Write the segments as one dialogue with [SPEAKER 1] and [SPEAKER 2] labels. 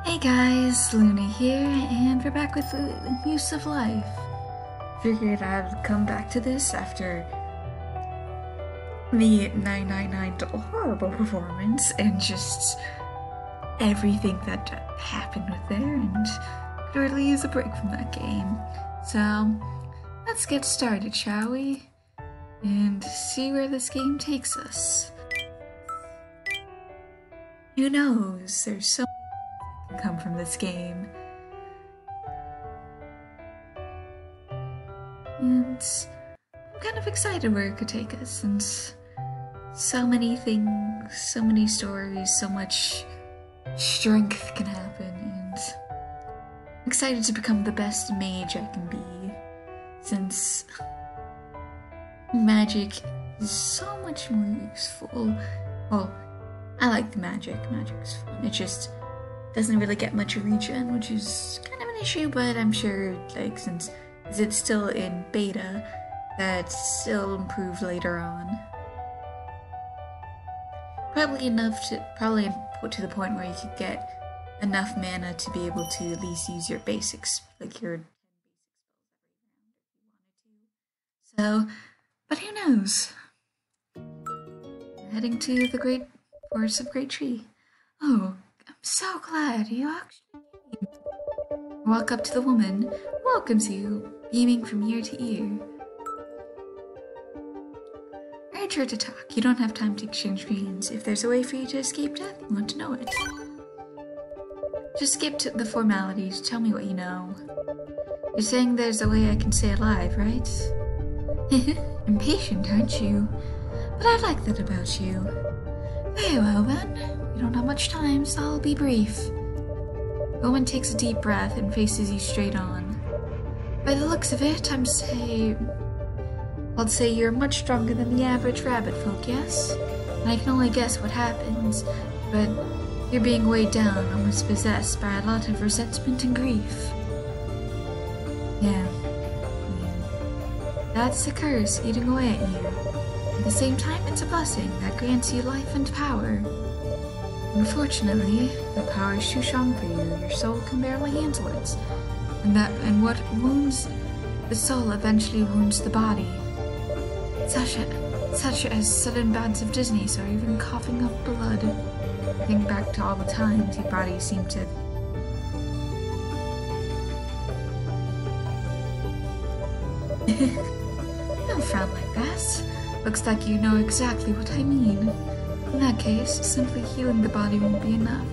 [SPEAKER 1] Hey guys, Luna here, and we're back with the Muse of Life. Figured I'd come back to this after the 999 horrible performance and just everything that happened with there, and could really use a break from that game. So, let's get started, shall we? And see where this game takes us. Who knows? There's so come from this game. And I'm kind of excited where it could take us, and so many things, so many stories, so much strength can happen, and I'm excited to become the best mage I can be, since magic is so much more useful. Well, I like the magic. Magic's fun. It just doesn't really get much regen, which is kind of an issue, but I'm sure, like, since it's still in beta, that's still improved later on. Probably put to the point where you could get enough mana to be able to at least use your basics, like your 10 basic spells every round if you wanted to. So, but who knows? We're heading to the Great Forest of Great Tree. Oh, I'm so glad you actually came. Walk up to the woman who welcomes you, beaming from ear to ear. Urge her to talk. You don't have time to exchange greetings. If there's a way for you to escape death, you want to know it. Just skip to the formalities. Tell me what you know. You're saying there's a way I can stay alive, right? Impatient, aren't you? But I like that about you. Very well then. We don't have much time, so I'll be brief. The woman takes a deep breath and faces you straight on. By the looks of it, I'd say you're much stronger than the average rabbit folk, yes? And I can only guess what happens, but you're being weighed down, almost possessed by a lot of resentment and grief. Yeah. That's the curse eating away at you. At the same time, it's a blessing that grants you life and power. Unfortunately, the power is too strong for you. Your soul can barely handle it. And what wounds the soul eventually wounds the body. Such as sudden bouts of dizziness or even coughing up blood. Think back to all the times your body seemed to... Don't frown like that. Looks like you know exactly what I mean. In that case, simply healing the body won't be enough.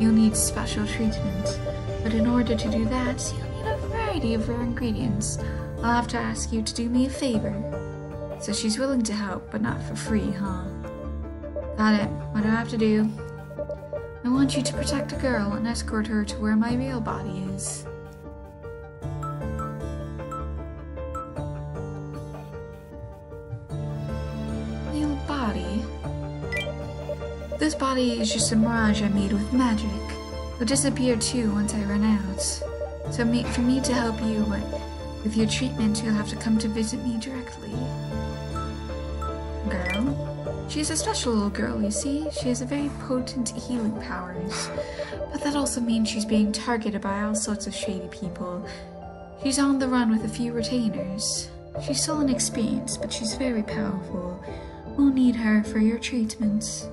[SPEAKER 1] You'll need special treatment. But in order to do that, you'll need a variety of rare ingredients. I'll have to ask you to do me a favor. So she's willing to help, but not for free, huh? Got it. What do I have to do? I want you to protect a girl and escort her to where my real body is. This body is just a mirage I made with magic. It'll disappear too once I run out. So for me to help you with your treatment, you'll have to come to visit me directly. Girl? She's a special little girl, you see? She has a very potent healing powers. But that also means she's being targeted by all sorts of shady people. She's on the run with a few retainers. She's still inexperienced, but she's very powerful. We'll need her for your treatment.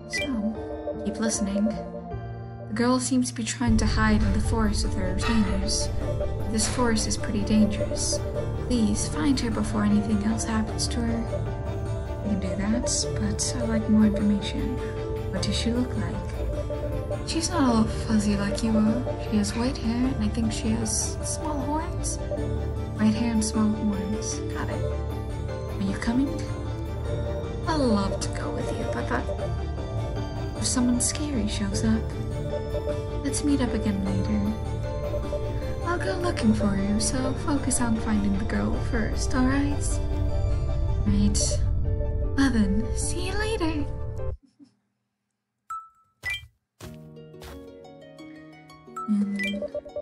[SPEAKER 1] So, keep listening. The girl seems to be trying to hide in the forest with her retainers. This forest is pretty dangerous. Please, find her before anything else happens to her. You can do that, but I'd like more information. What does she look like? She's not all fuzzy like you are. She has white hair, and I think she has small horns. White hair and small horns. Got it. Are you coming? I'd love to go with you, but if someone scary shows up, let's meet up again later. I'll go looking for you, so focus on finding the girl first, alright? Right. Well then, see you later!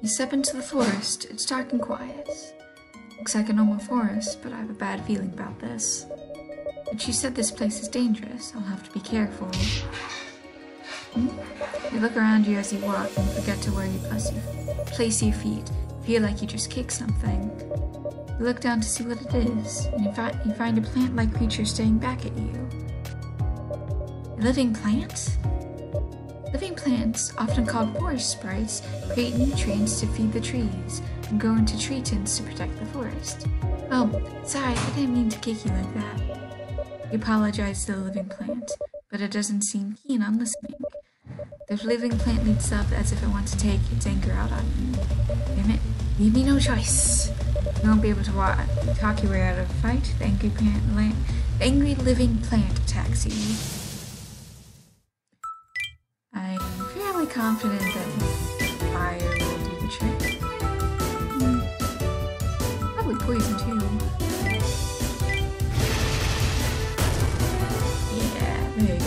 [SPEAKER 1] You step into the forest. It's dark and quiet. Looks like a normal forest, but I have a bad feeling about this. But she said this place is dangerous. I'll have to be careful. You look around you as you walk and forget to where you place your feet. Feel like you just kicked something. You look down to see what it is, and you find a plant-like creature staring back at you. A living plant? Living plants, often called forest sprites, create nutrients to feed the trees and grow into tree tents to protect the forest. Oh, sorry, I didn't mean to kick you like that. You apologize to the living plant, but it doesn't seem keen on listening. The living plant leads up as if it wants to take its anger out on you. Damn it, leave me no choice. You won't be able to talk your way out of a fight. The angry living plant attacks you. I'm fairly confident that fire will do the trick. Probably poison too. Yeah, there you go.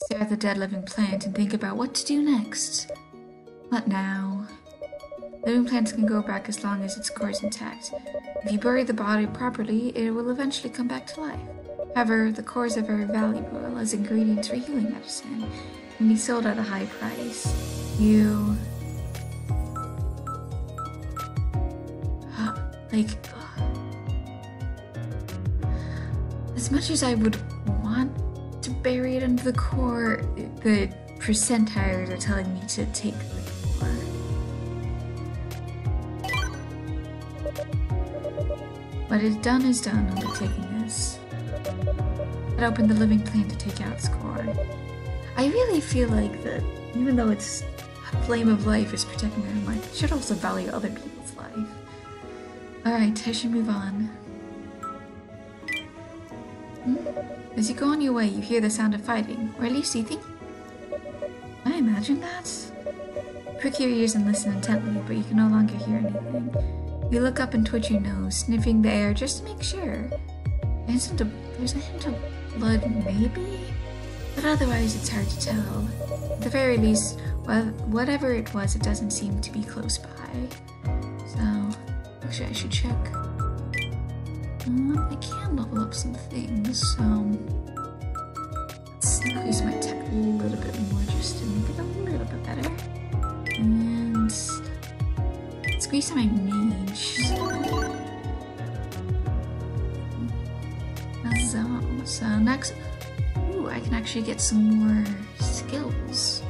[SPEAKER 1] Stare at the dead living plant and think about what to do next. What now? Living plants can go back as long as its core is intact. If you bury the body properly, it will eventually come back to life. However, the cores are very valuable as ingredients for healing medicine and can be sold at a high price. As much as I would want to bury it under the core, the percentiles are telling me to take the core. What is done, I'm taking this. I opened the living plant to take out its core. I really feel like that, even though its flame of life is protecting their own life, it should also value other people's life. Alright, I should move on. As you go on your way, you hear the sound of fighting, or at least you think. I imagine that. Prick your ears and listen intently, but you can no longer hear anything. You look up and twitch your nose, sniffing the air just to make sure. There's a hint of blood, maybe? But otherwise, it's hard to tell. At the very least, whatever it was, it doesn't seem to be close by. So, actually, I should check. I can level up some things, so let's increase my tech a little bit more just to make it a little bit better. And squeeze my mage. So next, I can actually get some more skills.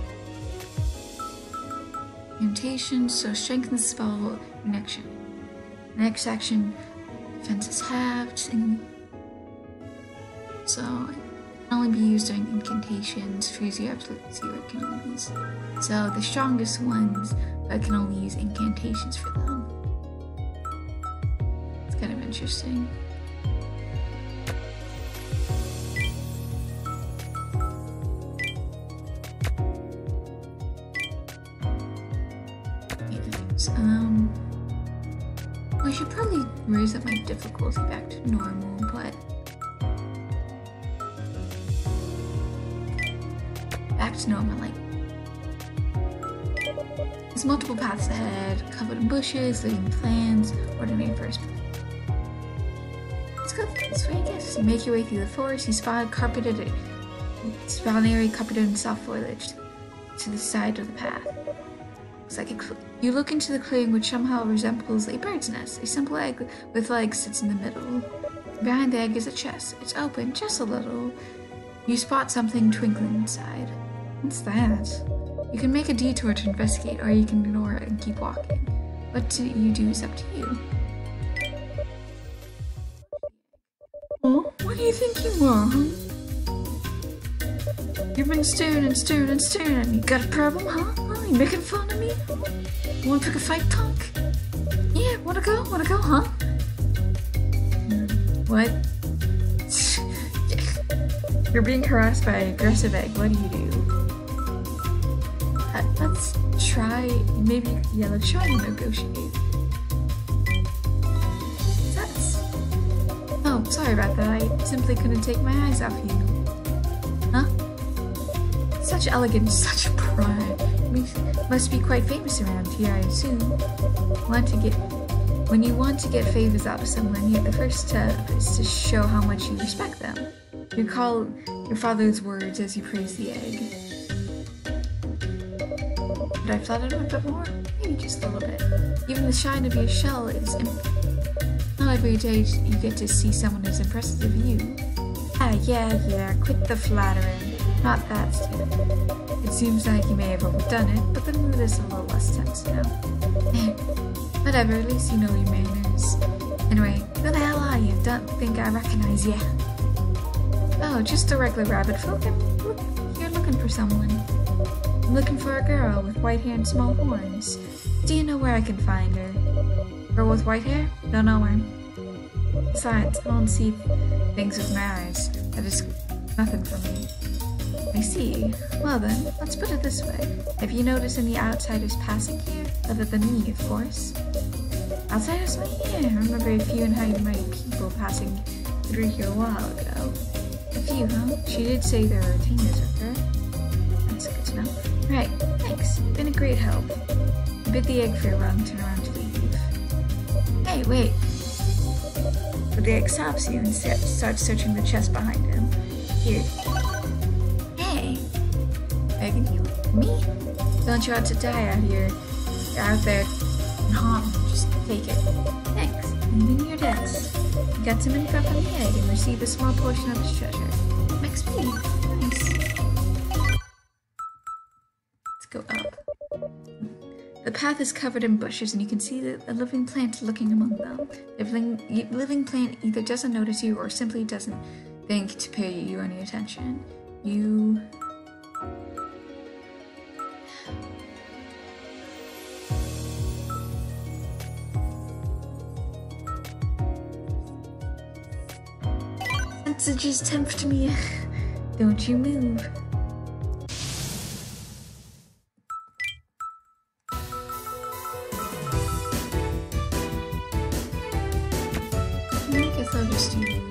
[SPEAKER 1] Mutation, so strengthen spell connection. Next action. Defense is halved, and so it can only be used during incantations. Freeze your absolute zero can only use. So the strongest ones, but I can only use incantations for them. It's kind of interesting. I should probably raise up my difficulty back to normal, but back to normal, like there's multiple paths ahead, covered in bushes, living plants, ordinary first. Let's go this way, I guess. You make your way through the forest, you spot an area carpeted in soft foliage to the side of the path. You look into the clearing, which somehow resembles a bird's nest. A simple egg with legs sits in the middle. Behind the egg is a chest. It's open just a little. You spot something twinkling inside. What's that? You can make a detour to investigate, or you can ignore it and keep walking. What you do is up to you. Oh, what do you think you are, huh? You've been staring and staring and staring at me. Got a problem, huh? Oh, you making fun of me? Wanna pick a fight, punk? Yeah, wanna go? Wanna go, huh? What? You're being harassed by an aggressive egg. What do you do? Let's try, let's try and negotiate. Oh, sorry about that. I simply couldn't take my eyes off you. Huh? Such elegance, such pride. Must be quite famous around here, I assume. When you want to get favors out of someone, the first step is to show how much you respect them. You recall your father's words as you praise the egg. Could I flatter him a bit more? Maybe just a little bit. Even the shine of your shell is not every day you get to see someone as impressive as you. Yeah, quit the flattering. Not that, Stephen. It seems like you may have overdone it, but the mood is a little less tense now. Whatever, at least you know your manners. Anyway, who the hell are you? Don't think I recognize you. Oh, just a regular rabbit folk. You're looking for someone. I'm looking for a girl with white hair and small horns. Do you know where I can find her? Girl with white hair? Don't know her. Besides, I don't see things with my eyes. That is nothing for me. I see. Well then, let's put it this way. Have you noticed any outsiders passing here? Other than me, of course. Outsiders? Yeah, I remember a few high-and-mighty people passing through here a while ago. A few, huh? She did say there were retainers with her. That's good to know. Right, thanks. Been a great help. Bid the egg for a run, turn around to leave. Hey, wait. But the egg stops you and starts searching the chest behind him. Here. Hey. Begging you? Me? Don't you want to die out here? You're out there and haunt me. Just take it. Thanks. Leaving your debts. You got some info from the egg and receive a small portion of its treasure. Max me. Nice. Let's go up. The path is covered in bushes and you can see a living plant looking among them. The living plant either doesn't notice you or simply doesn't think to pay you any attention. You... Messages tempt me. Don't you move. I guess I'll just do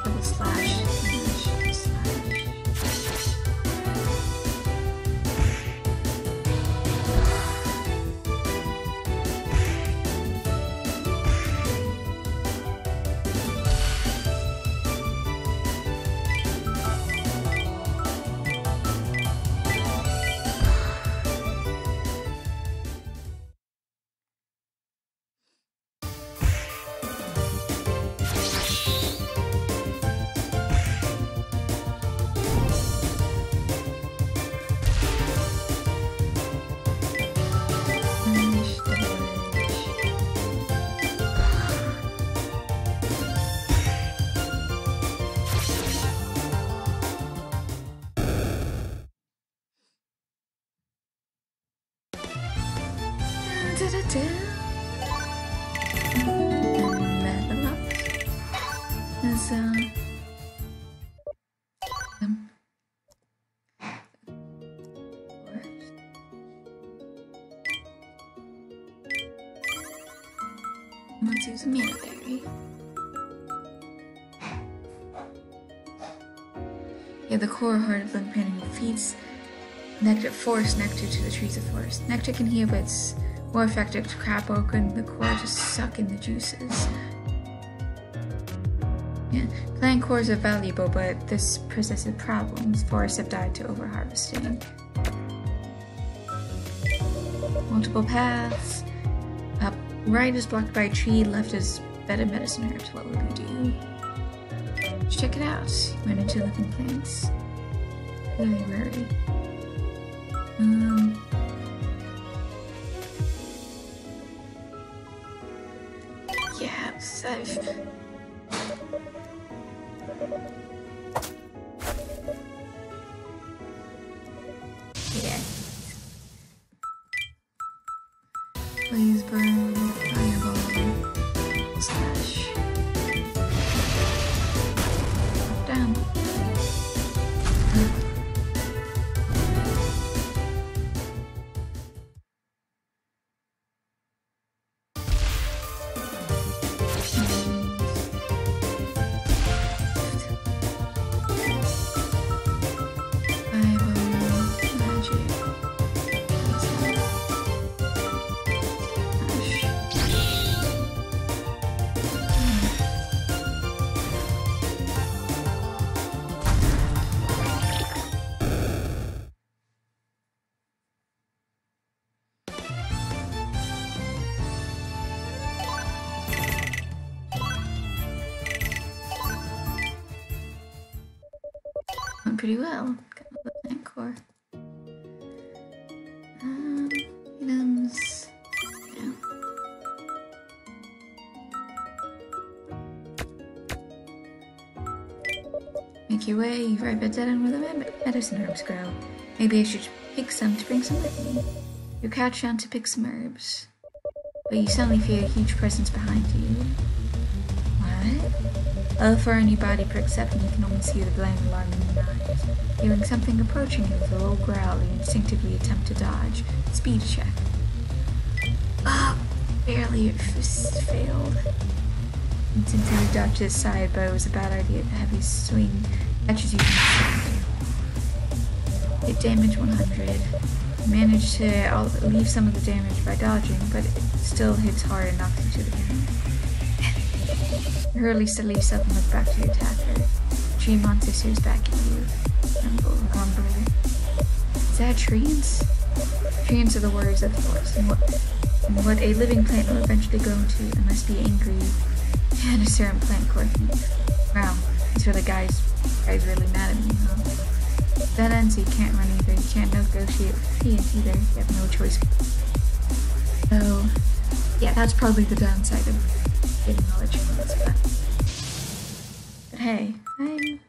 [SPEAKER 1] double slash. Let's use a mana berry. Yeah, the core heart of Link Planning feeds forest nectar to the trees of forest. Nectar can heal, but it's more effective to crack open the core to suck in the juices. Yeah, plant cores are valuable, but this presents problems. Forests have died to overharvesting. Multiple paths. Up right is blocked by a tree, left is bed of medicine herbs. What will we do? Let's check it out. Went into living plants. Very rarely. Yeah, safe. Yeah. Please burn fireball. Slash. Down. Went pretty well. Got all the plant core. Items. Yeah. Make your way. You've arrived at dead end where the medicine herbs grow. Maybe I should pick some to bring some with me. You crouch down to pick some herbs, but you suddenly feel a huge presence behind you. What? A far and your body perks up and you can almost see the blame alarm in your eyes. Feeling something approaching you with a low growl, you instinctively attempt to dodge. Speed check. Barely failed. Instinctively dodged to the side, but it was a bad idea. The heavy swing catches you from the side. Hit damage 100. You managed to leave some of the damage by dodging, but it still hits hard and knocks you to the ground. You hurriedly leaps up and look back to your attacker. Tree monster stares back at you. Grumble. Is that treants? Treants are the warriors of the forest, and what a living plant will eventually grow into and must be angry and a certain plant core thief. Wow, these are the guys really mad at me, huh? That ends, so you can't run either. You can't negotiate with Fiend either. You have no choice. So, yeah, that's probably the downside of getting knowledge from this stuff. But hey, I'm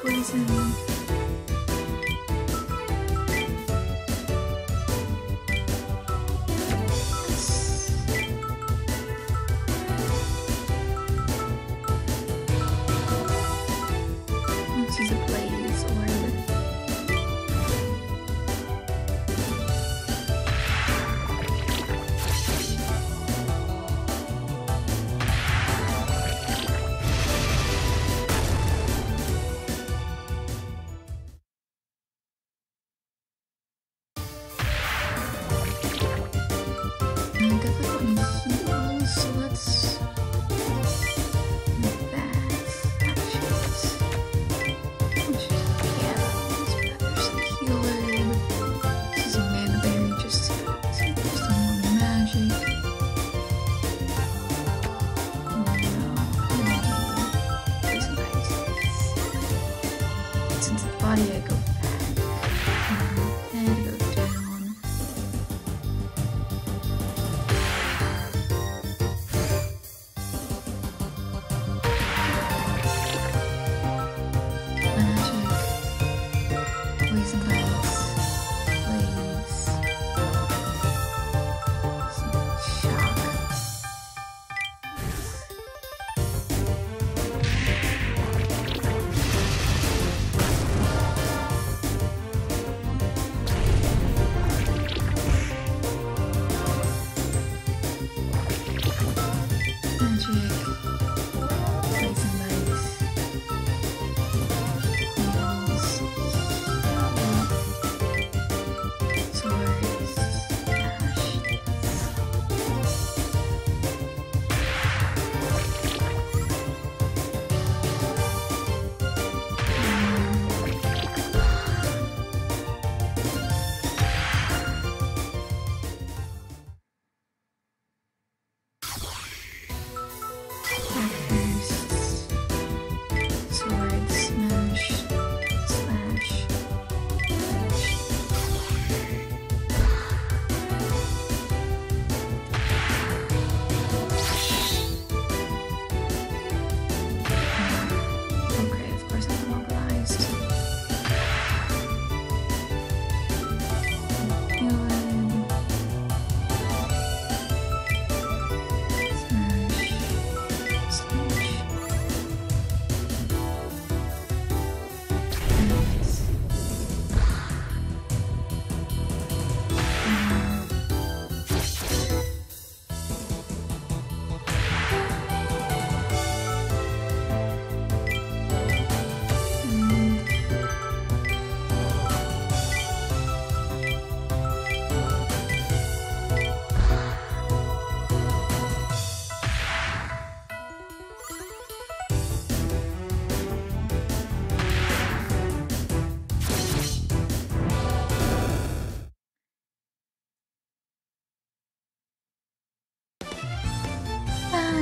[SPEAKER 1] poison.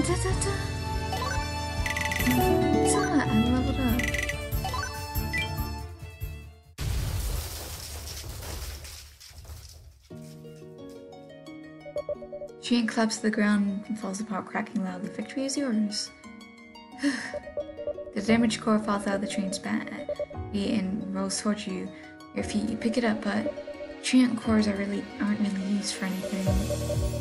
[SPEAKER 1] Da-da-da-da. What's that? I leveled up. Treant claps to the ground and falls apart, cracking loudly. Victory is yours. The damaged core falls out of the Treant's body and rolls towards you. Your feet. You pick it up, but Treant cores aren't really used for anything.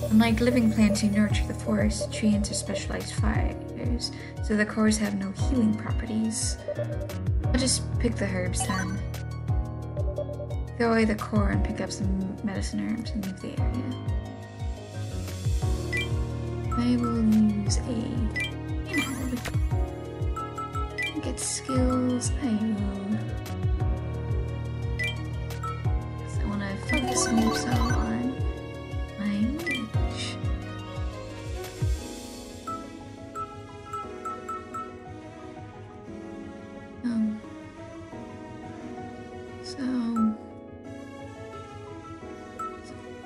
[SPEAKER 1] Unlike living plants who nurture the forest, Treants are specialized fighters, so the cores have no healing properties. I'll just pick the herbs then. Throw away the core and pick up some medicine herbs and leave the area. I will use a herb. Get skills. I will. I want to focus more so on my mage.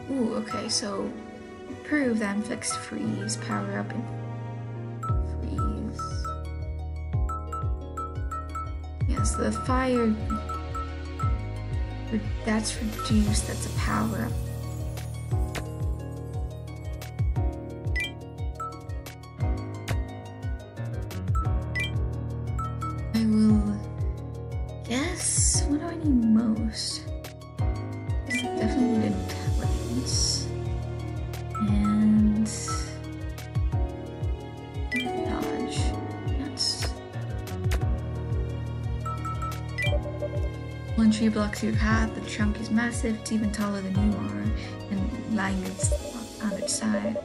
[SPEAKER 1] Ooh, okay, so prove that inflicts freeze, power up and freeze. Yes, the fire that's reduced, that's a power up. I will guess, what do I need most? It's definitely intelligence. And dodge. That's one tree blocks your path. The trunk is massive. It's even taller than you are, and lying on its side.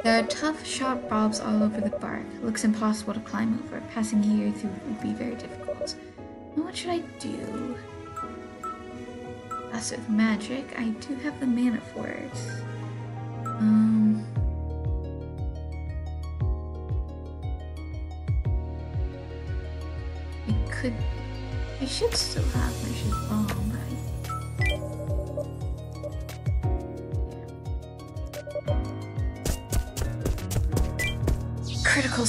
[SPEAKER 1] There are tough, sharp bulbs all over the bark. It looks impossible to climb over. Passing here through would be very difficult. Now what should I do? Passive magic. I do have the mana for it. I should still have my shit bomb, right? Critical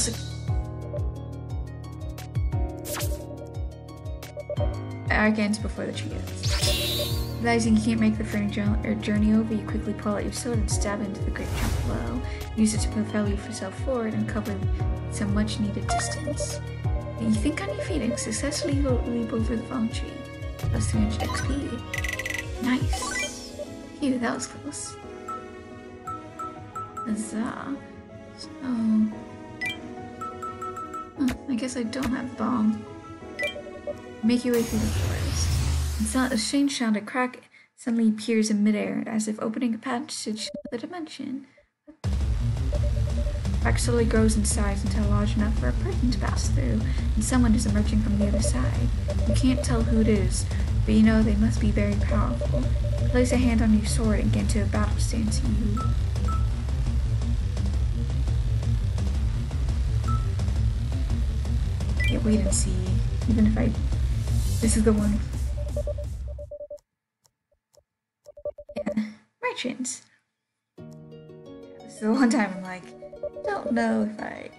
[SPEAKER 1] Arc ends before the tree ends. Realizing you can't make the journey over, you quickly pull out your sword and stab into the great trunk below. Use it to propel yourself forward and cover some much needed distance. You think on your feet and successfully leap over the fallen tree. Plus 300 XP. Nice. Phew, that was close. Huzzah. So... I guess I don't have the bomb. Make your way through the forest. A strange sound, a crack suddenly appears in midair, as if opening a passage to another dimension. The crack slowly grows in size until large enough for a person to pass through, and someone is emerging from the other side. You can't tell who it is, but you know they must be very powerful. Place a hand on your sword and get into a battle stance. Yeah, wait and see. Even if this is the one. Yeah, merchants. This is the one time I'm like, don't know if I...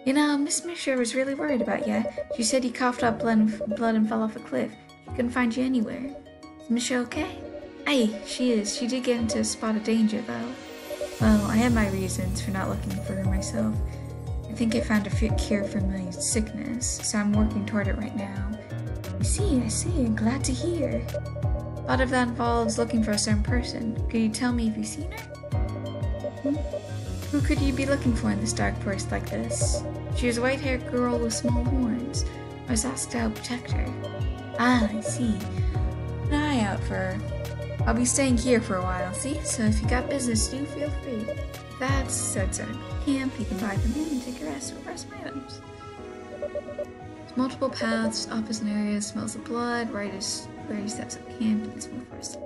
[SPEAKER 1] You know, Miss Misher was really worried about you. She said you coughed up blood and fell off a cliff. She couldn't find you anywhere. Is Misher okay? Aye, she is. She did get into a spot of danger, though. Well, I have my reasons for not looking for her myself. I think I found a cure for my sickness, so I'm working toward it right now. I see. I'm glad to hear. A lot of that involves looking for a certain person. Could you tell me if you've seen her? Who could you be looking for in this dark forest like this? She was a white-haired girl with small horns. I was asked to help protect her. Ah, I see. Keep an eye out for her. I'll be staying here for a while, see? So if you got business, do feel free. So it's a camp, you can buy them in and take a rest with rest my items. There's multiple paths, opposite areas, smells of blood, right is where he sets up camp, and it's more forest.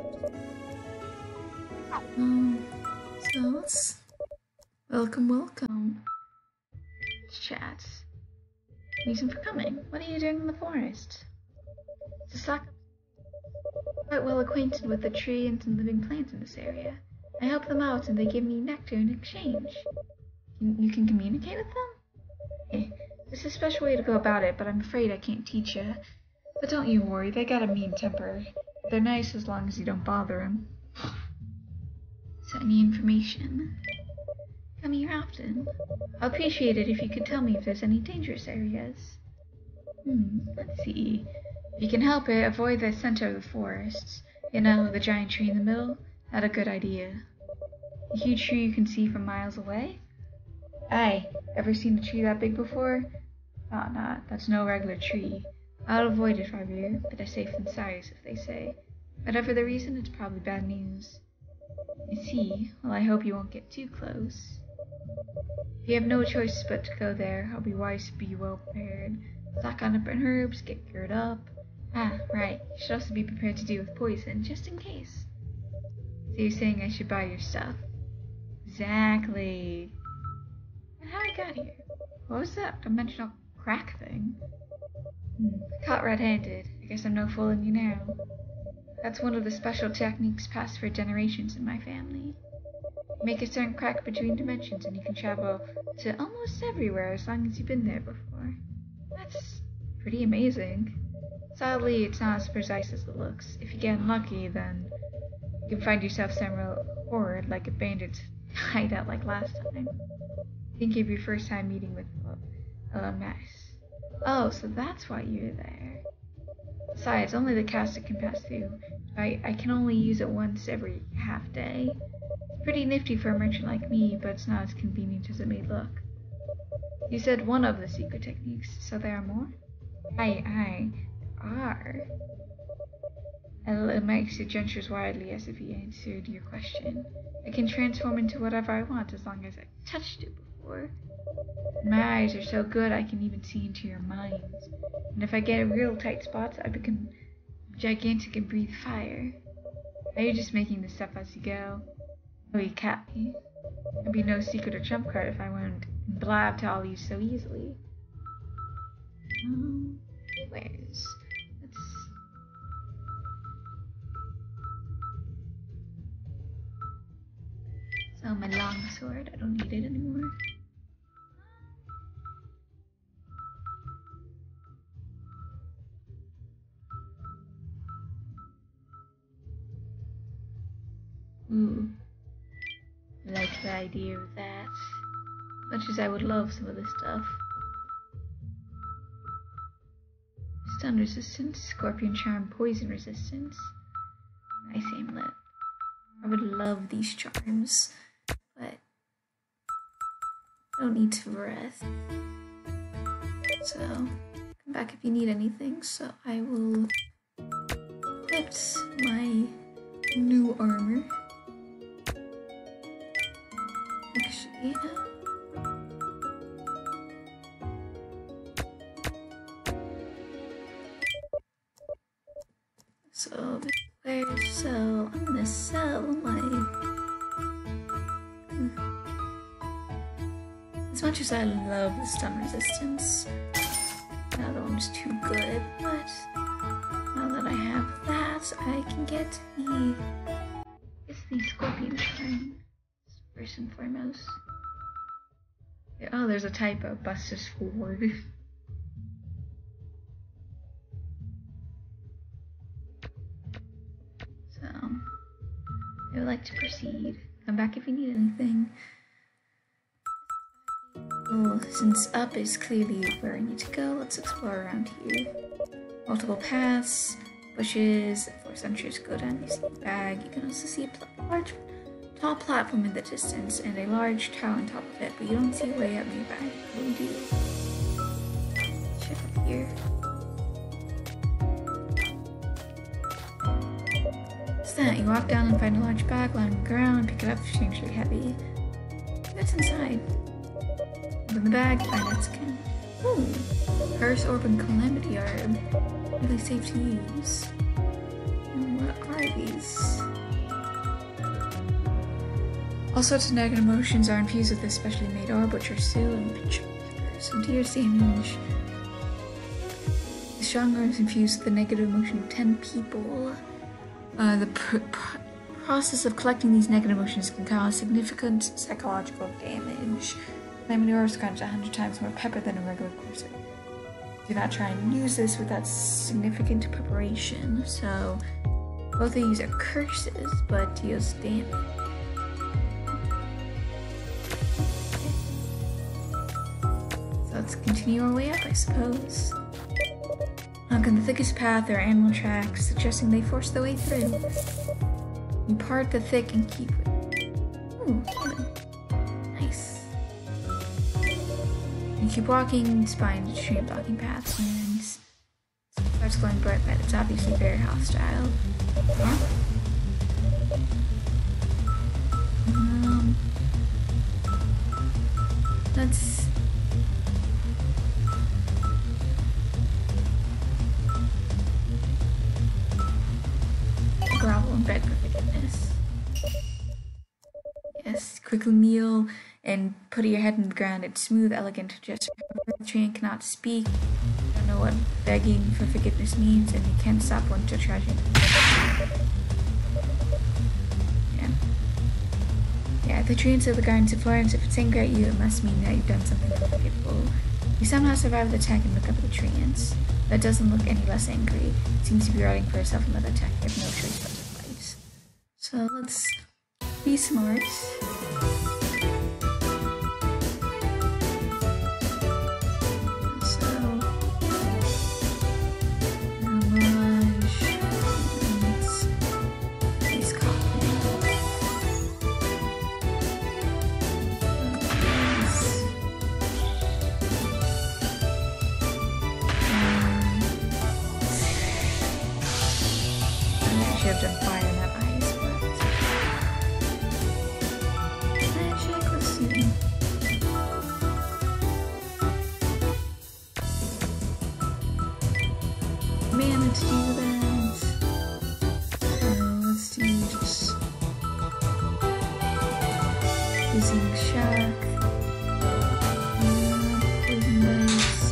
[SPEAKER 1] So let's... Welcome. Let's chat. Reason for coming. What are you doing in the forest? Just like quite well acquainted with the trees and living plants in this area. I help them out and they give me nectar in exchange. You can communicate with them? Eh, there's a special way to go about it, but I'm afraid I can't teach you. But don't you worry, they got a mean temper. They're nice as long as you don't bother them. So any information? Come here often. I'll appreciate it if you could tell me if there's any dangerous areas. Let's see. If you can help it, avoid the center of the forests. You know, the giant tree in the middle? Not a good idea. A huge tree you can see from miles away? Aye, ever seen a tree that big before? Thought not. That's no regular tree. I'll avoid it if I were you. Better safe than sorry, as they say. Whatever the reason, it's probably bad news. You see, well, I hope you won't get too close. If you have no choice but to go there, I'll be wise to be well prepared. Stock on different herbs, get geared up. Ah, right. You should also be prepared to deal with poison, just in case. So you're saying I should buy your stuff? Exactly. And how I got here? What was that dimensional crack thing? Caught red-handed. I guess I'm no fooling you now. That's one of the special techniques passed for generations in my family. Make a certain crack between dimensions and you can travel to almost everywhere as long as you've been there before. That's pretty amazing. Sadly, it's not as precise as it looks. If you get unlucky, then you can find yourself somewhere horrid like a bandit's hideout like last time. Think of your first time meeting with a mess. Oh, so that's why you're there. Besides, only the caster can pass through. I can only use it once every half day. It's pretty nifty for a merchant like me, but it's not as convenient as it may look. You said one of the secret techniques, so there are more? Aye, there are. It makes your gestures widely as if he answered your question. I can transform into whatever I want as long as I touched it before. My eyes are so good I can even see into your minds. And if I get real tight spots, I become gigantic and breathe fire. Are you just making this up as you go? Oh, you can't be. There'd be no secret or trump card if I went and blabbed to all you so easily. Let's... So my long sword, I don't need it anymore. Ooh, I like the idea of that. Much as I would love some of this stuff. Stun resistance, scorpion charm, poison resistance. Nice amulet. I would love these charms, but I don't need to breath. So, come back if you need anything. So I will equip my new armor. Actually, so where to sell? I'm gonna sell my. As much as I love the stun resistance, the other one's too good, but now that I have that, I can get the scorpion charm first and foremost. Oh, there's a typo, Buster Sword. So, I would like to proceed. Come back if you need anything. Well, since up is clearly where I need to go, let's explore around here. Multiple paths, bushes, forest entrance go down, you see a bag. You can also see a large, tall platform in the distance and a large tower on top of it, but you don't see a way up nearby. What do we do? Check up here. What's that? You walk down and find a large bag lying on the ground, pick it up, strangely heavy. What's inside? Open the bag, find its skin. Ooh, Curse Orb and Calamity are really safe to use. And what are these? All sorts of negative emotions are infused with this specially made orb, which are stew and pinch peppers. And to your damage, the strong orb is infused with the negative emotion of 10 people. The process of collecting these negative emotions can cause significant psychological damage. Flamethrower grants 100 times more pepper than a regular courser. Do not try and use this without significant preparation. So both of these are curses, but deals damage. So let's continue our way up, I suppose. Look in the thickest path are animal tracks, suggesting they forced their way through. You part the thick and keep it. Ooh, nice. You keep walking, spine to tree blocking paths, and starts glowing bright red. It's obviously very hostile. Huh? Let's... grovel and beg for forgiveness. Yes, quickly kneel and put your head in the ground. It's smooth, elegant gesture. The treant cannot speak. You don't know what begging for forgiveness means, and you can't stop once you're tragic. Yeah, the treants of the Gardens of Florence, if it's angry at you, it must mean that you've done something unforgivable. You somehow survive the attack and look up at the treants. That doesn't look any less angry. It seems to be writing for herself another attack. You have no choice but to fight. So let's be smart. Should have done fire in that ice, but magic, let's see. Mana to do that. So let's do just using shock, poison dice,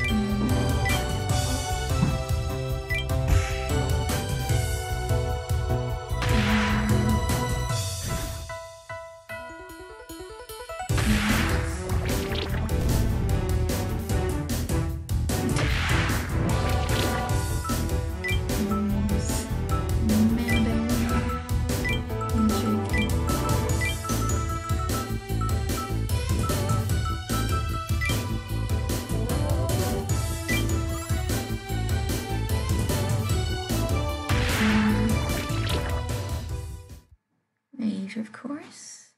[SPEAKER 1] of course.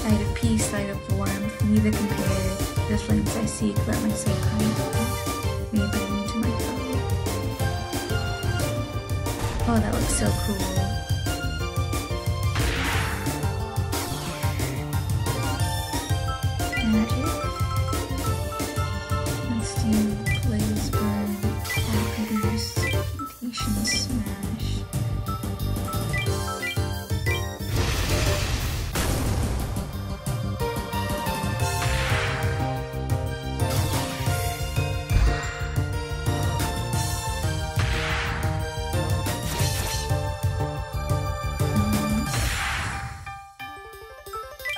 [SPEAKER 1] Light of peace, light of warmth, neither compare. The flames I seek, let my soul come. May burn into my soul. Oh, that looks so cool. Magic. Let's do blaze burn, alchemist, mutation smash.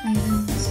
[SPEAKER 1] Items.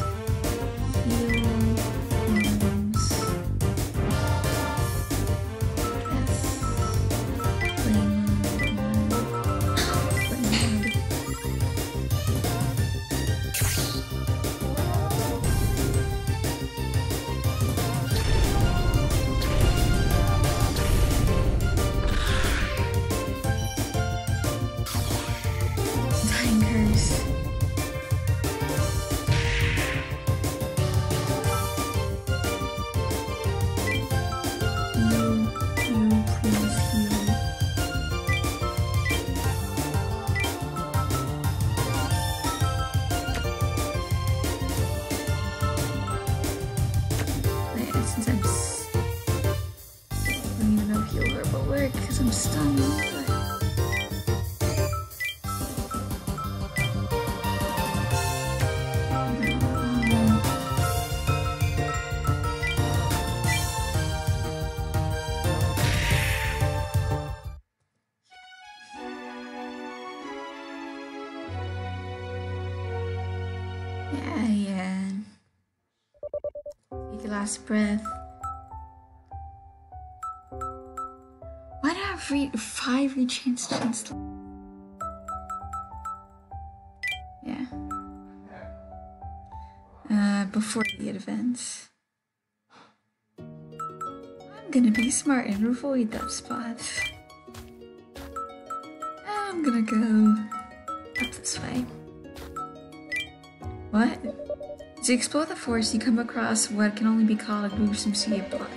[SPEAKER 1] Because I'm stunned. last breath. Why do I have 5 chance? Yeah. Before the event. I'm gonna be smart and avoid that spot. I'm gonna go up this way. What? As you explore the forest, you come across what can only be called a gruesome sea of blood.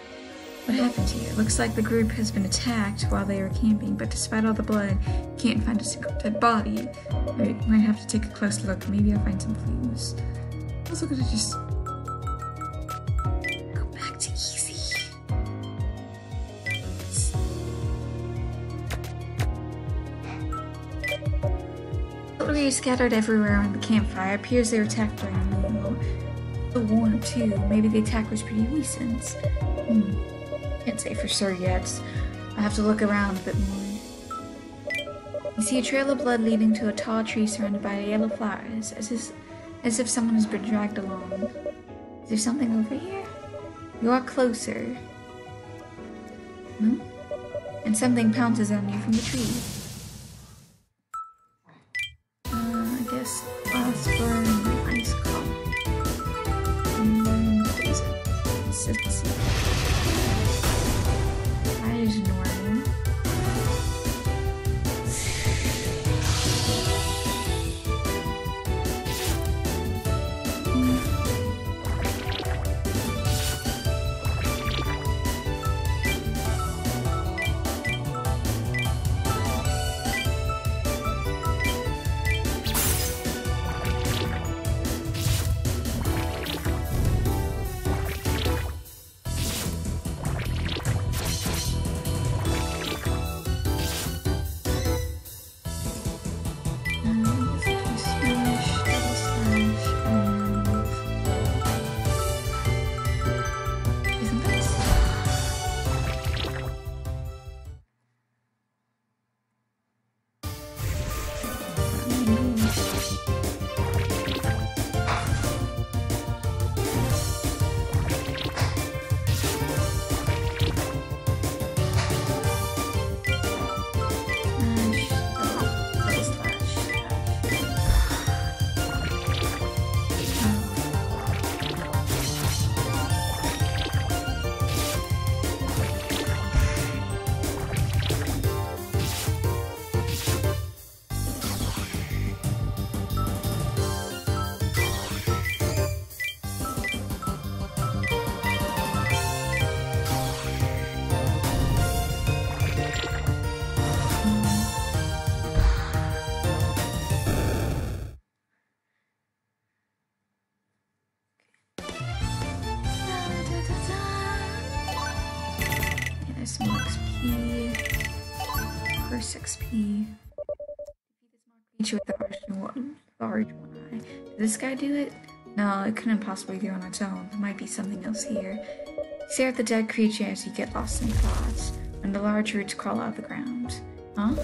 [SPEAKER 1] What happened here? Looks like the group has been attacked while they were camping, but despite all the blood, you can't find a single dead body. I might have to take a close look. Maybe I'll find some clues. I was gonna just go back to easy. Footwear scattered everywhere around the campfire. Appears they were attacked during the meal. The warm too. Maybe the attack was pretty recent. Can't say for sure yet. I have to look around a bit more. You see a trail of blood leading to a tall tree surrounded by yellow flowers, as if someone has been dragged along. Is there something over here? You are closer. Hmm? And something pounces on you from the tree. I guess last burn ice cold. What is it? Consistency. That is normal. Some XP. First XP. Creature with a large one eye. Did this guy do it? No, it couldn't possibly do it on its own. There might be something else here. Stare at the dead creature as you get lost in thoughts, when the large roots crawl out of the ground. Huh?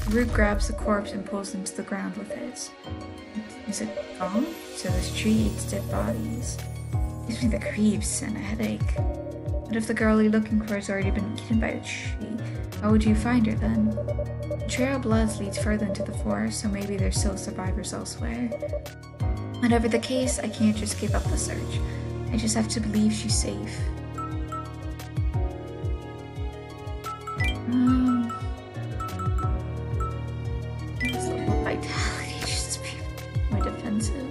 [SPEAKER 1] The root grabs the corpse and pulls into the ground with it. Is it gone? So this tree eats dead bodies. Gives me the creeps and a headache. What if the girl you're looking for has already been eaten by the tree? How would you find her then? The trail of blood leads further into the forest, so maybe there's still survivors elsewhere. Whatever the case, I can't just give up the search. I just have to believe she's safe. This little vitality just be more defensive.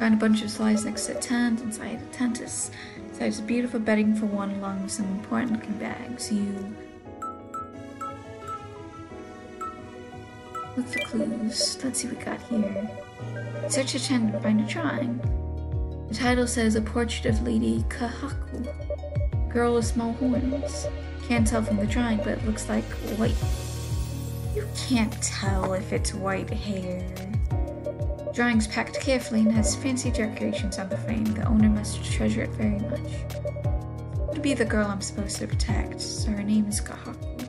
[SPEAKER 1] Found a bunch of supplies next to a tent. Inside the tent is beautiful bedding for one, along with some important looking bags. You look for clues. Let's see what we got here. Search the tent and find a drawing. The title says A Portrait of Lady Kahaku, girl with small horns. Can't tell from the drawing, but it looks like white. You can't tell if it's white hair. The drawing's packed carefully and has fancy decorations on the frame. The owner must treasure it very much. It would be the girl I'm supposed to protect, so her name is Kahaku.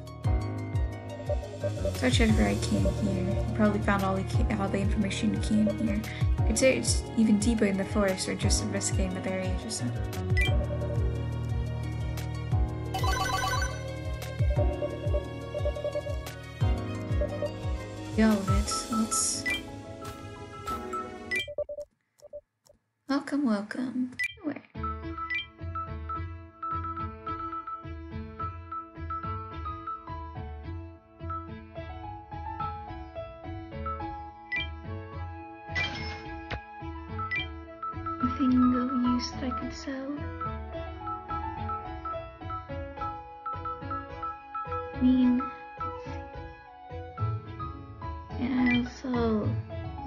[SPEAKER 1] Search everywhere I can here. You probably found all the information you can here. It's even deeper in the forest or just investigating the barriers or something. All of it. Let's... Welcome, welcome. Where? Anything of use that I could sell? I mean, yeah, I'll sell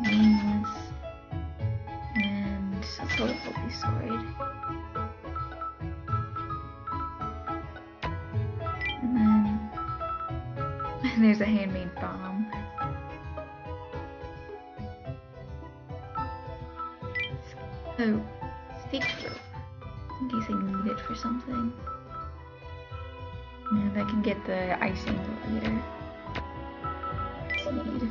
[SPEAKER 1] nameless and I'll sell a holy sword. And there's a handmade bomb. Oh, stick rope, in case I need it for something. And I can get the ice angle later. Seed.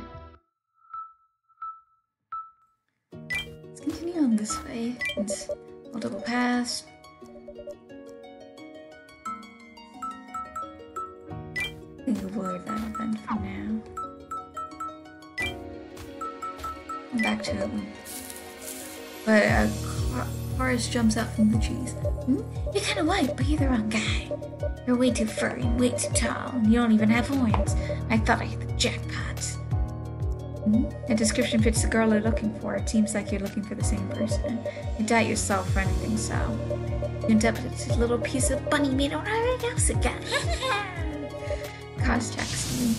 [SPEAKER 1] Let's continue on this way. It's multiple paths. I think avoid that event for now. I'm back to it. But a chorus jumps out from the trees. You're kind of white, but you're the wrong guy. You're way too furry, way too tall, and you don't even have horns. I thought I hit the jackpot. The description fits the girl you're looking for. It seems like you're looking for the same person. You doubt yourself for anything, so you end up with a little piece of bunny made out of everything else it got. Cause Jackson.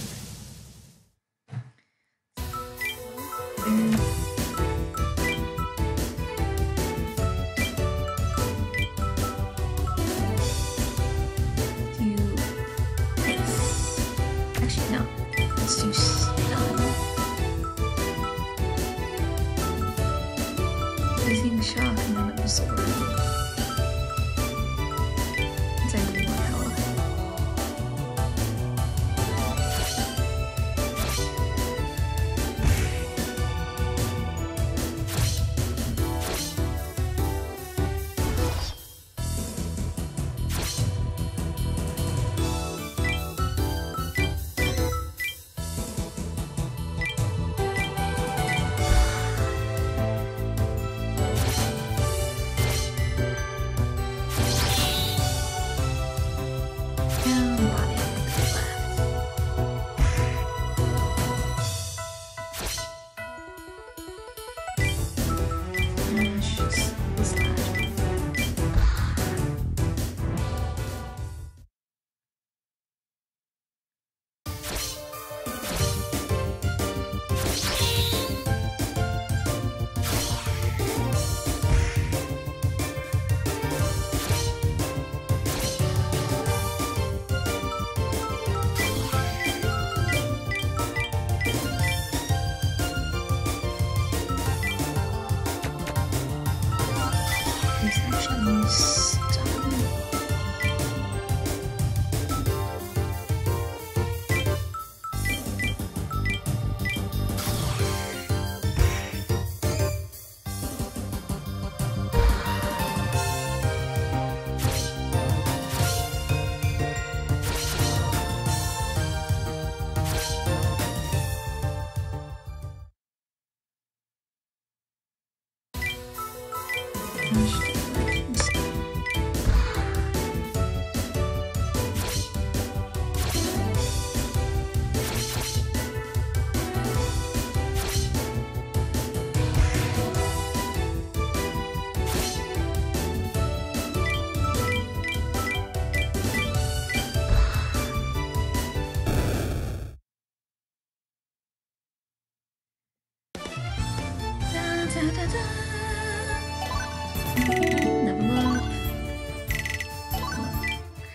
[SPEAKER 1] Level up.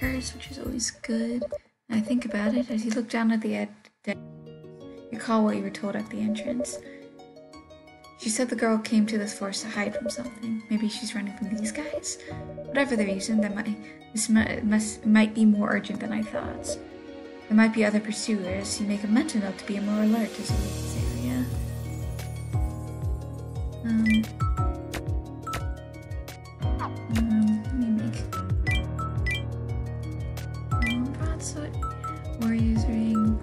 [SPEAKER 1] Curse, which is always good. I think about it as you look down at the end. Recall what you were told at the entrance. She said the girl came to this forest to hide from something. Maybe she's running from these guys? Whatever the reason, this might be more urgent than I thought. There might be other pursuers. You make a mental note to be more alert as you leave this area. Let me make broadsword, warrior's ring.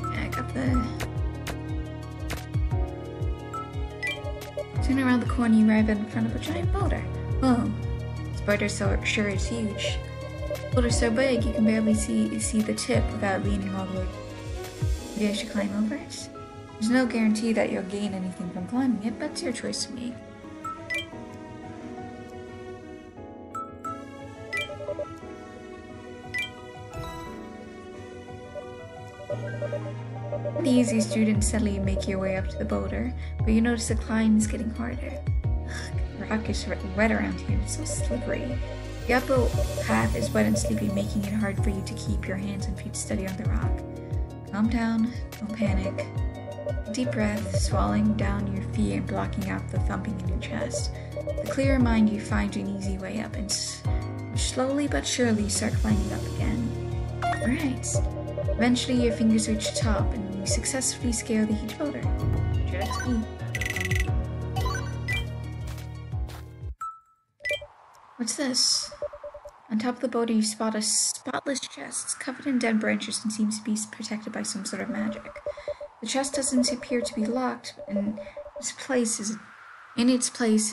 [SPEAKER 1] Yeah, I got the. Turn around the corner, you arrive in front of a giant boulder. Whoa, this boulder sure is huge. The boulder's so big you can barely see the tip without leaning all the way. Maybe I should climb over it? There's no guarantee that you'll gain anything from climbing it, but it's your choice to make. The easy students steadily make your way up to the boulder, but you notice the climb is getting harder. The rock is wet around here, it's so slippery. The upper path is wet and sleepy, making it hard for you to keep your hands and feet steady on the rock. Calm down, don't panic. Deep breath, swallowing down your fear and blocking out the thumping in your chest. With a clearer mind, you find an easy way up and slowly but surely start climbing up again. Alright. Eventually, your fingers reach the top and you successfully scale the huge boulder. Your XP. What's this? On top of the boulder, you spot a spotless chest covered in dead branches and seems to be protected by some sort of magic. The chest doesn't appear to be locked, and in its place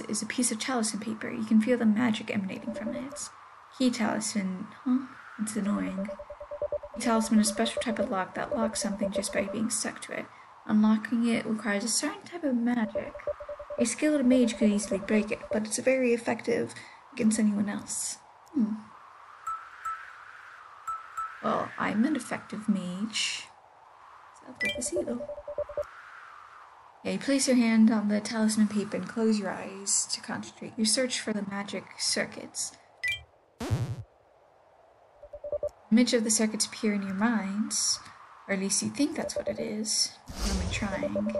[SPEAKER 1] is a piece of talisman paper. You can feel the magic emanating from it. Key talisman, huh? It's annoying. Key talisman is a special type of lock that locks something just by being stuck to it. Unlocking it requires a certain type of magic. A skilled mage could easily break it, but it's very effective against anyone else. Well, I'm an effective mage. So I'll put the seal. Yeah, you place your hand on the talisman paper and close your eyes to concentrate. You search for the magic circuits. Image of the circuits appear in your minds, or at least you think that's what it is. Only trying.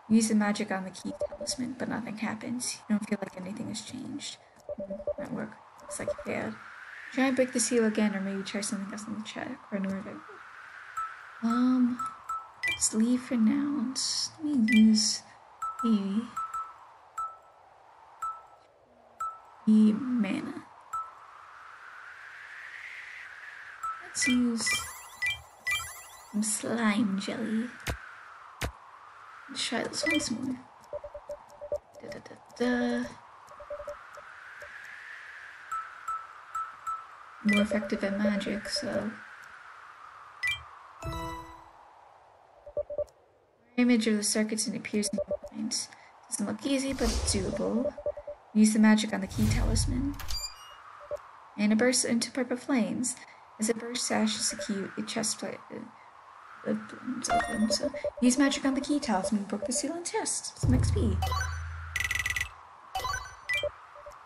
[SPEAKER 1] Use the magic on the key talisman, but nothing happens. You don't feel like anything has changed. Might work. Looks like you failed. Try and break the seal again, or maybe try something else on the check, or in order. Let's leave for now. Let me use the mana. Let's use some slime jelly. Let's try this once more. More effective at magic, so. Image of the circuits and it appears in your mind. Doesn't look easy, but it's doable. Use the magic on the key talisman. And it bursts into purple flames. As it bursts, ashes the chest plate. So use magic on the key talisman, broke the seal and chest. Some XP.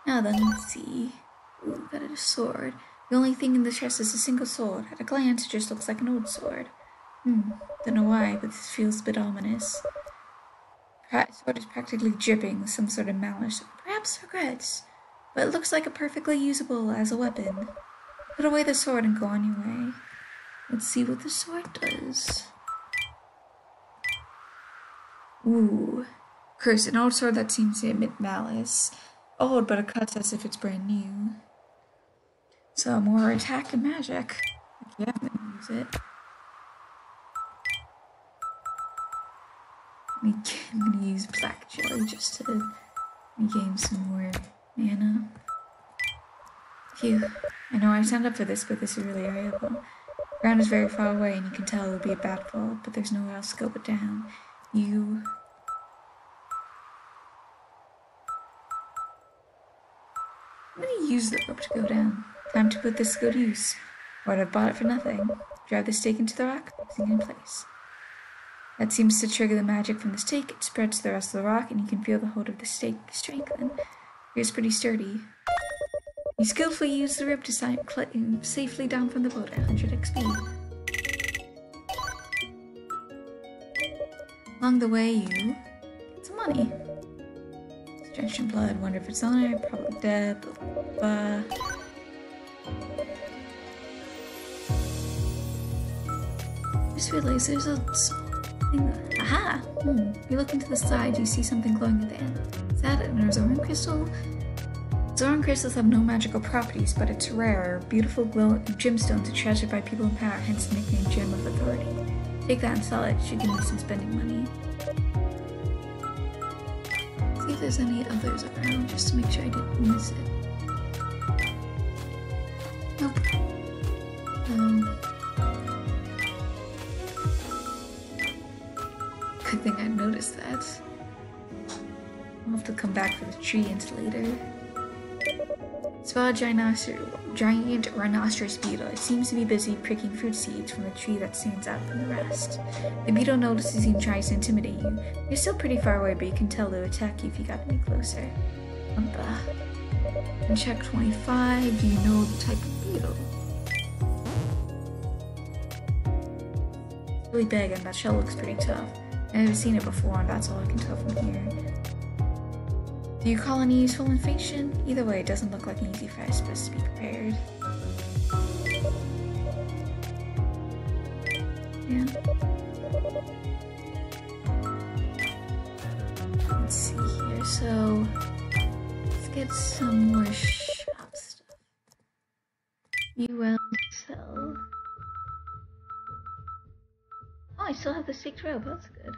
[SPEAKER 1] Now then, let's see. Ooh, got a sword. The only thing in the chest is a single sword. At a glance, it just looks like an old sword. Don't know why, but this feels a bit ominous. The sword is practically dripping with some sort of malice, perhaps regrets, but it looks like a perfectly usable as a weapon. Put away the sword and go on your way. Let's see what the sword does. Ooh. Curse, an old sword that seems to emit malice. Old, but it cuts as if it's brand new. So more attack and magic. Yeah, I'm gonna use it. I'm gonna use black jelly just to gain some more mana. Phew. I know I signed up for this, but this is really variable. The ground is very far away and you can tell it would be a bad fall, but there's nowhere else to go but down. I'm gonna use the rope to go down. Time to put this to good use. Or I'd have bought it for nothing. Drive the stake into the rock, fixing it in place. That seems to trigger the magic from the stake. It spreads to the rest of the rock, and you can feel the hold of the stake strengthen. It's pretty sturdy. You skillfully use the rope to safely down from the boat at 100 XP. Along the way, you get some money. Drenched in blood, wonder if it's on it, probably dead, blah blah blah. Just realized there's a small Aha! You look into the side, you see something glowing at the end. Is that an Zoran crystal? Zoran crystals have no magical properties, but it's rare, beautiful gemstones are treasured by people in power, hence the nickname Gem of Authority. Take that and sell it, should give me some spending money. See if there's any others around, just to make sure I didn't miss it. Nope. Good thing I noticed that. I'll have to come back for the tree ants later. Spot a giant rhinoceros beetle. It seems to be busy picking fruit seeds from the tree that stands out from the rest. The beetle notices you and tries to intimidate you. You're still pretty far away, but you can tell to attack you if you got any closer. And check 25. Do you know the type of beetle? It's really big, and that shell looks pretty tough. I've never seen it before, and that's all I can tell from here. Do you call any useful information? Either way, it doesn't look like an easy fight, supposed to be prepared. Yeah. Let's see here, so let's get some more shop stuff. sell. Oh, I still have the staked robe, that's good.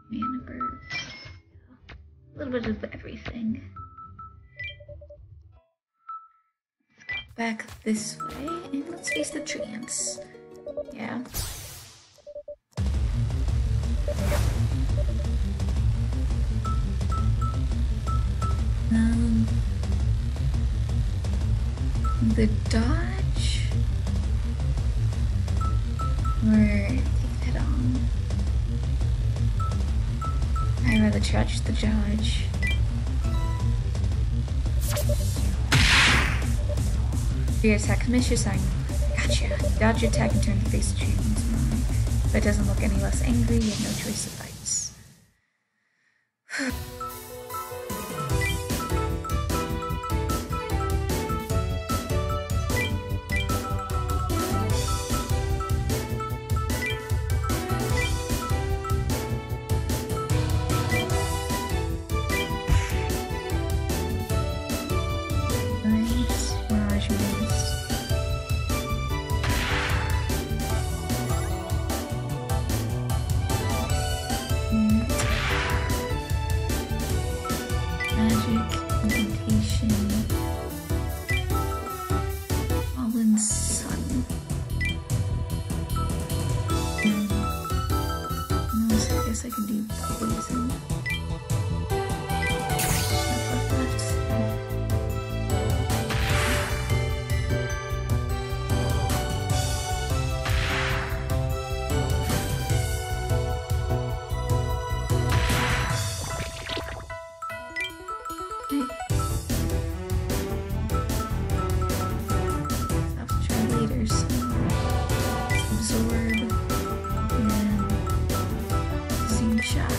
[SPEAKER 1] Mana birds. A little bit of everything. Let's go back this way and let's face the treants. Yeah. The dodge or take that on. I'd rather charge the dodge. Your attack, miss your sign. Gotcha. Dodge your attack and turn to face the treants. If it doesn't look any less angry, you have no choice of fights. Absorb and zoom shock.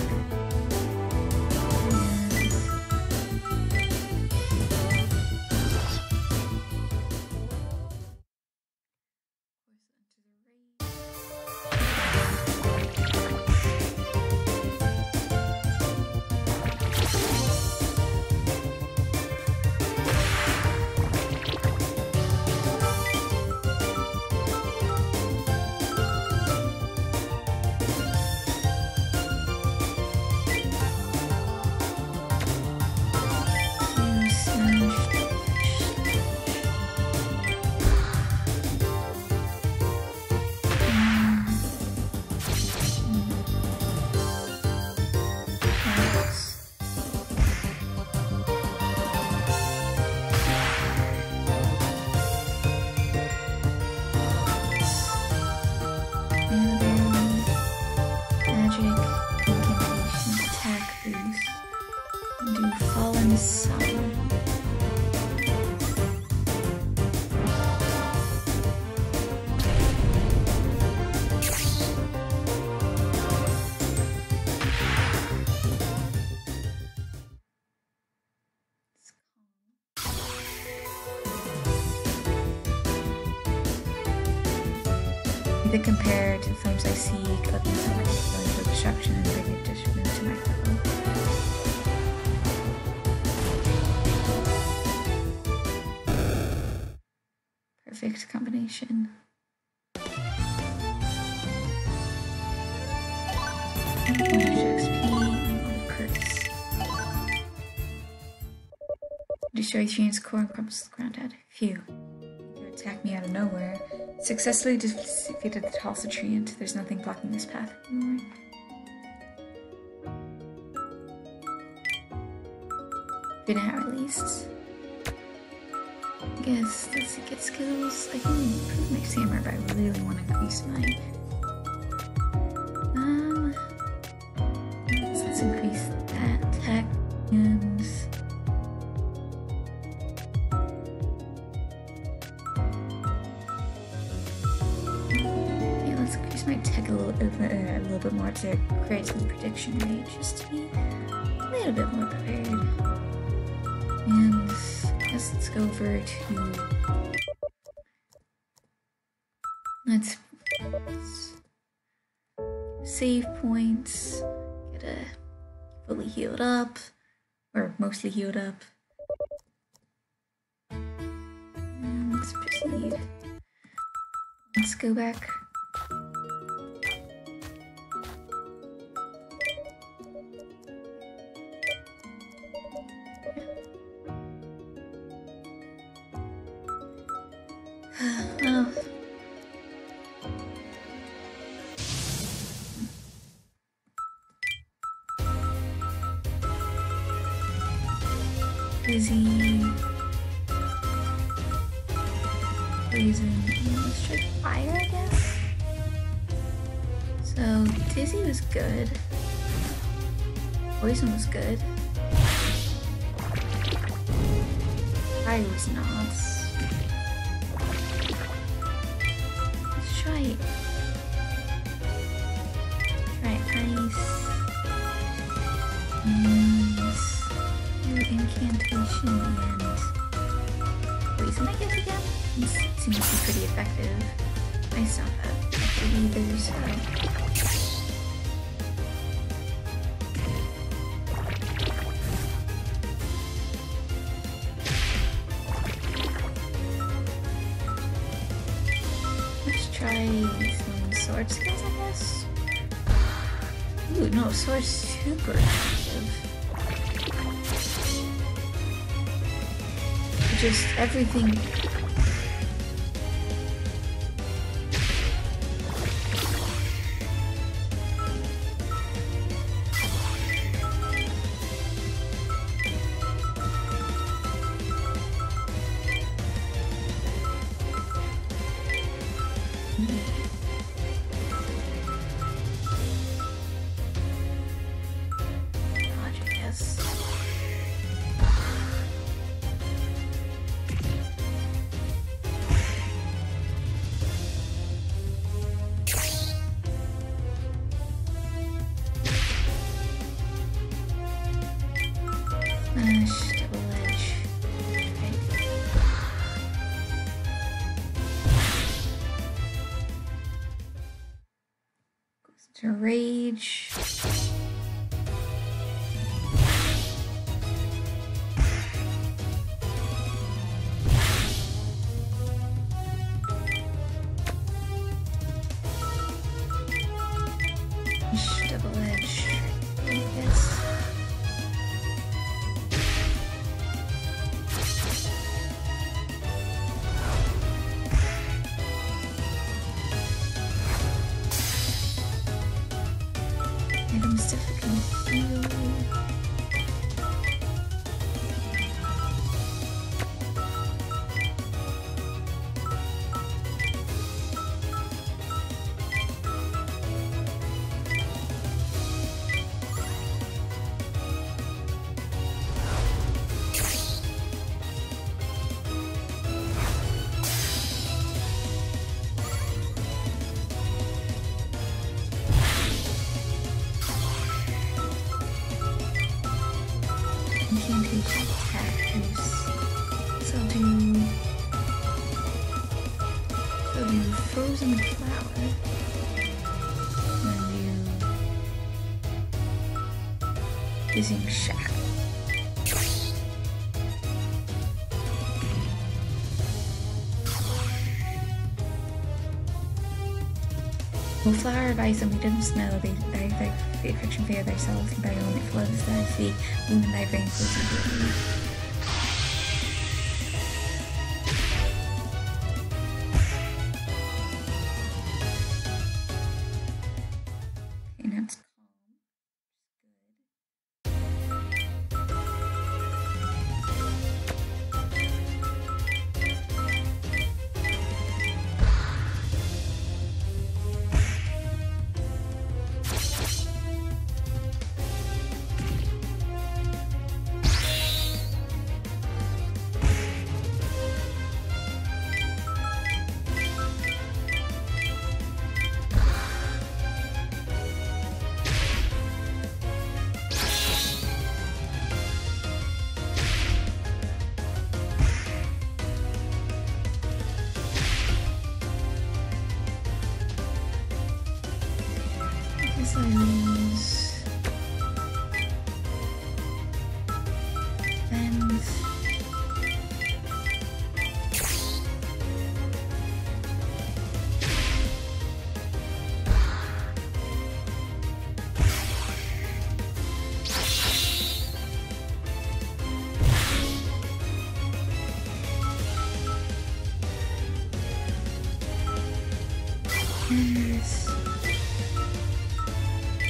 [SPEAKER 1] they compare to the flames I seek, let me set my feelings for destruction and bring it to my level. Perfect combination. Destroy Sheen's core and crumbles the ground out. Phew. You attack me out of nowhere. Successfully defeated the Tulsa Treant. There's nothing blocking this path anymore. For now, at least. I guess let's get skills. I can improve my samurai, but I really want to increase my. Let's increase that attack and. Yeah, let's increase my tech a little bit more to create some prediction range, just to be a little bit more prepared. And I guess let's go over to. Let's save points. Get a fully healed up, or mostly healed up. And let's proceed. Let's go back. Well. Dizzy, poison, let's try fire, I guess. So Dizzy was good, poison was good, fire was not. Let's try it. Ice. Incantation and poison, I guess, again. This seems to be pretty effective. Ice not that effective either, so. Let's try some sword skills, I guess. Ooh, no, sword's super effective. Just everything. To rage. Double edge, I guess. Items to heal. Incantation attack use. So I'll do frozen flower. Fishing shack. Well, flower of ice and we didn't smell they friction fear themselves and very only flows that see moving thy veins okay, now it's calm.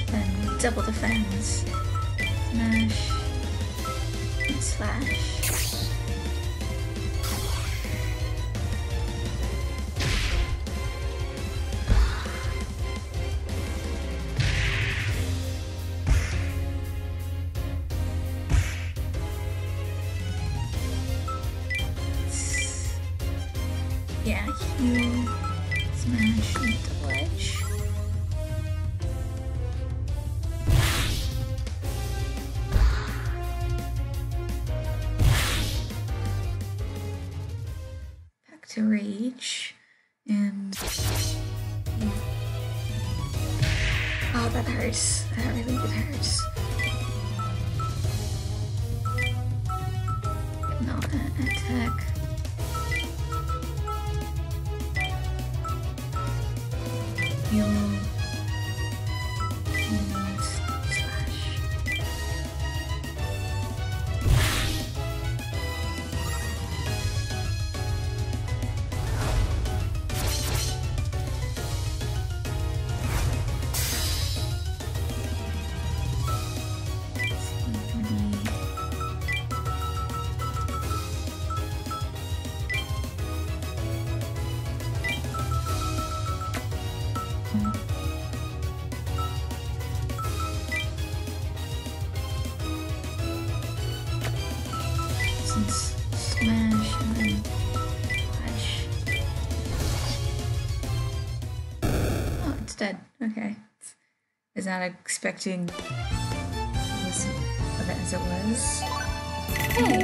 [SPEAKER 1] Then double defense. Smash. And slash. Yeah, heal. Smash and double edge. Back to rage and yeah. Oh, that hurts. That really did hurt. No, attack. Heal and slash. Smash and then flash. Oh, it's dead. Okay. I was not expecting this as it was. Hey,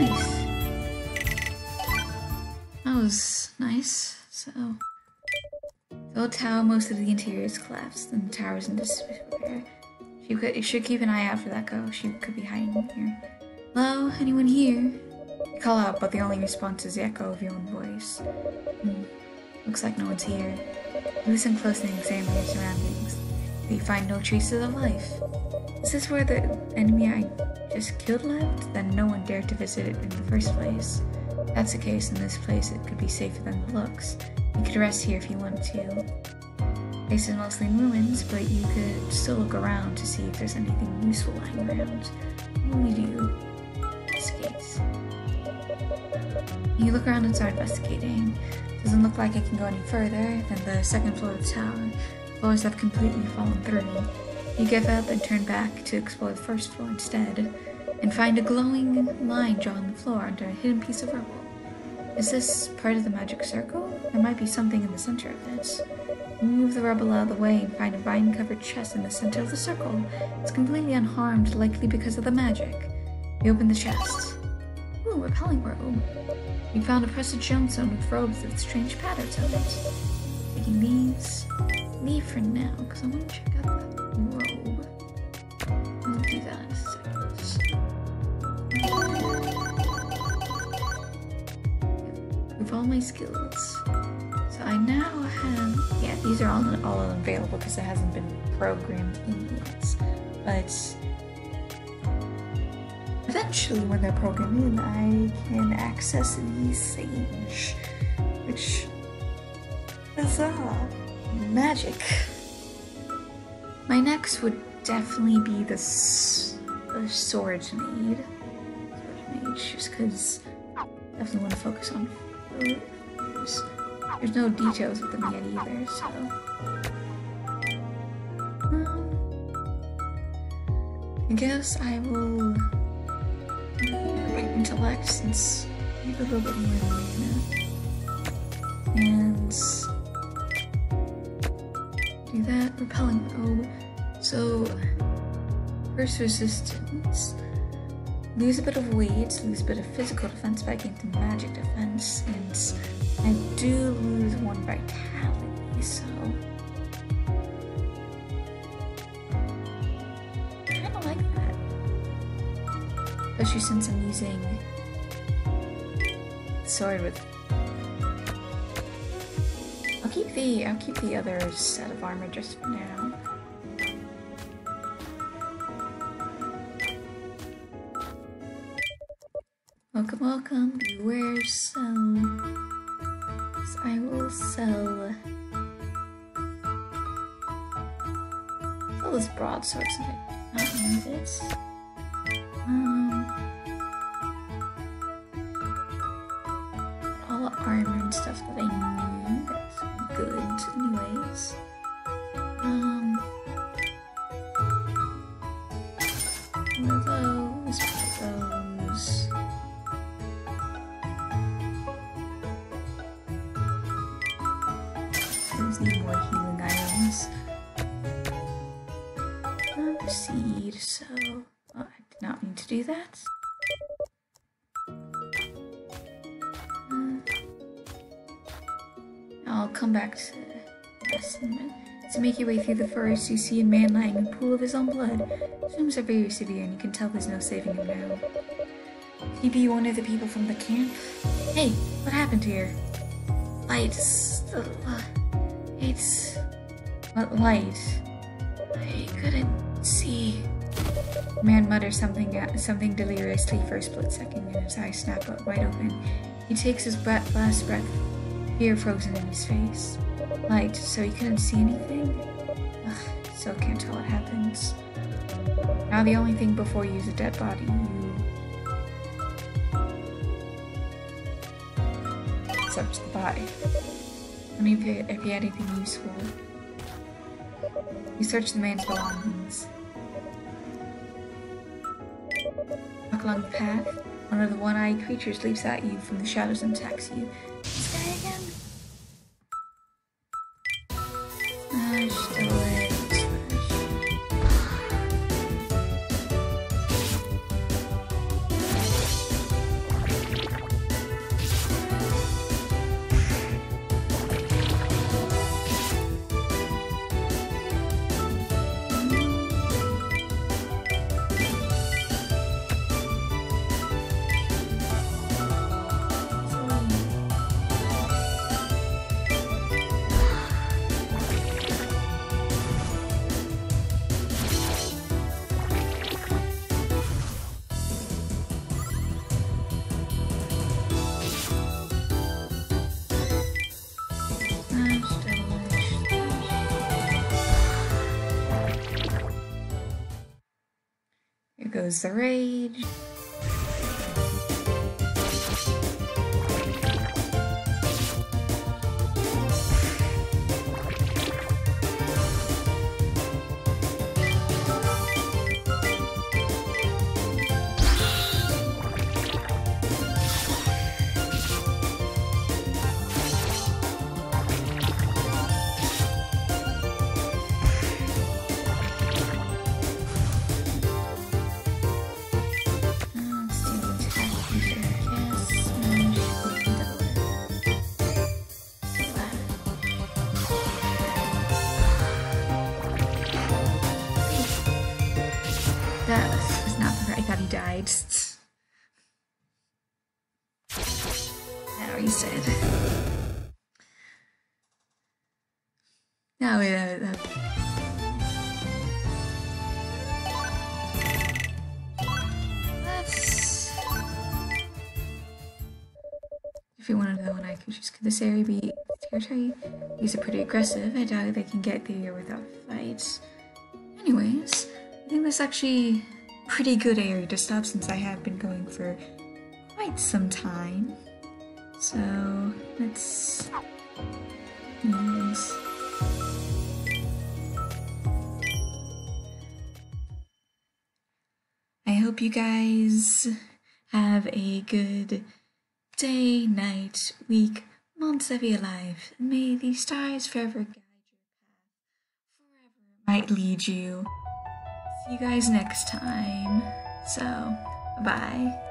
[SPEAKER 1] nice. That was nice. So, the old tower, most of the interior is collapsed, and the tower's in disrepair. You should keep an eye out for that girl. She could be hiding in here. Hello, anyone here? You call out, but the only response is the echo of your own voice. Looks like no one's here. You listen closely and examine your surroundings, but you find no traces of life. Is this where the enemy I just killed lived? Then no one dared to visit it in the first place. If that's the case, in this place it could be safer than it looks. You could rest here if you wanted to. The place is mostly in ruins, but you could still look around to see if there's anything useful lying around. What will you do? Investigate. You look around and start investigating. Doesn't look like it can go any further than the second floor of the tower. Floors have completely fallen through. You give up and turn back to explore the first floor instead, and find a glowing line drawn on the floor under a hidden piece of rubble. Is this part of the magic circle? There might be something in the center of it. You move the rubble out of the way and find a vine-covered chest in the center of the circle. It's completely unharmed, likely because of the magic. You open the chest. Ooh, repelling robe. You found a precious gemstone with robes with strange patterns on it. Taking these. Leave for now, because I want to check out the robe. I'll do that in a second. all my skills. So I now have, yeah, these are all unavailable because it hasn't been programmed in yet. But eventually when they're programmed in, I can access the Sage, which is magic. My next would definitely be the Sword Mage, just because I definitely want to focus on food. There's no details with them yet either, so. I guess I will intellect since I have a little bit more mana. And do that. Repelling Robe. So, first resistance. Lose a bit of weight, lose a bit of physical defense, but I gain the magic defense, and I do lose 1 vitality, so I kinda like that. Especially since I'm using sword with. I'll keep the other set of armor just for now. Welcome, welcome. Beware, sell. I will sell this broadsword since I do not need it. All the armor and stuff that I need. That's good, anyways. One of those. Need more healing items. Seed, so I did not need to do that. I'll come back to this in a minute. As you make your way through the forest, you see a man lying in a pool of his own blood. Symptoms are very severe, and you can tell there's no saving him now. Could he be one of the people from the camp? Hey, what happened here? Lights. It's what light? I couldn't see. The man mutters something deliriously for a split second, and his eyes snap wide open. He takes his last breath, fear frozen in his face. Light, so you couldn't see anything? Ugh, still can't tell what happens. Now the only thing before you is a dead body. Except the body. I mean, if you had anything useful. You search the man's belongings. Walk along the path. One of the one-eyed creatures leaps at you from the shadows and attacks you. This guy again? Smash, delay, smash. Here goes the rage. That was not the right. I thought he died. Now he's dead. No, let's. If you want to know when I could just this area be territory, these are pretty aggressive. I doubt they can get through here without fights. Anyways, I think this is actually a pretty good area to stop since I have been going for quite some time. So let's use. I hope you guys have a good day, night, week, months of your life, and may the stars forever guide your path, forever might lead you. See you guys next time. So, bye-bye.